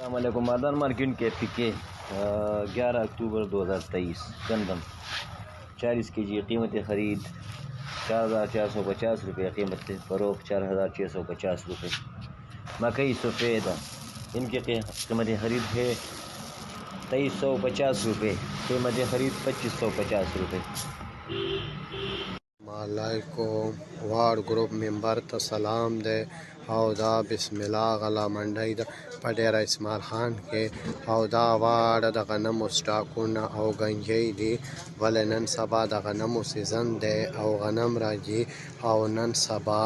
अस्सलामुअलैकुम मर्दान मार्केट के पिके 11 अक्टूबर 2023 गंदम 40 kg कीमत ख़रीद 4450 रुपये, कीमत फ़रोख्त 4650 रुपये। मकई सफ़ेद इनकी कीमत ख़रीद है 2350 रुपये, कीमत ख़रीद 2550 रुपये। वालेकुम वार्ड ग्रुप मेंबर तो सलाम दे औदा बिस्मिल्लाह गला मंडई द पडेरा इस्माइल खान के औदा वार्ड द गनम स्टाकुन औ गंजई दी वलनन सबा द गनम सीजन दे औ गनम राजी औ नन सबा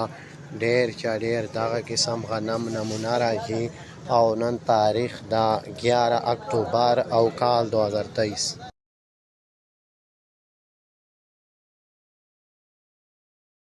ढेर चा ढेर दागा किस्म गनम नमूना राजी औ नन तारीख दा 11 अक्टूबर औ काल 2023।